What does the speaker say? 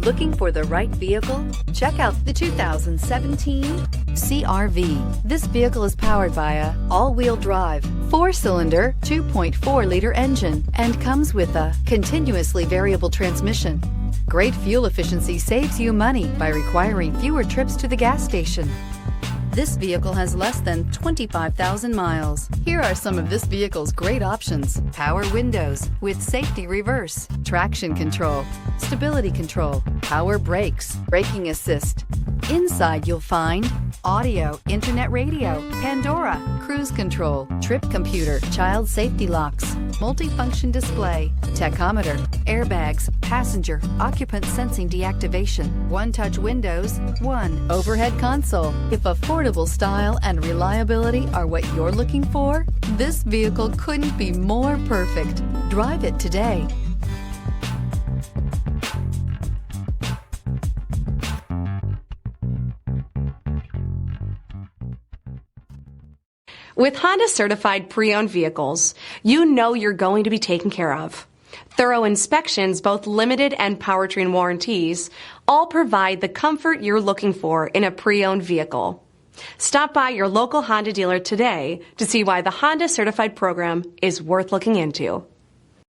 Looking for the right vehicle? Check out the 2017 CR-V. This vehicle is powered by a all-wheel drive, 4-cylinder, 2.4-liter engine and comes with a continuously variable transmission. Great fuel efficiency saves you money by requiring fewer trips to the gas station. This vehicle has less than 25,000 miles. Here are some of this vehicle's great options: power windows with safety reverse, traction control, stability control, power brakes, braking assist. Inside you'll find audio, internet radio, Pandora, cruise control, trip computer, child safety locks, multifunction display, tachometer, airbags, passenger, occupant sensing deactivation, one-touch windows, one overhead console. If affordable style and reliability are what you're looking for, this vehicle couldn't be more perfect. Drive it today. With Honda certified pre-owned vehicles, you know you're going to be taken care of. Thorough inspections, both limited and powertrain warranties, all provide the comfort you're looking for in a pre-owned vehicle. Stop by your local Honda dealer today to see why the Honda certified program is worth looking into.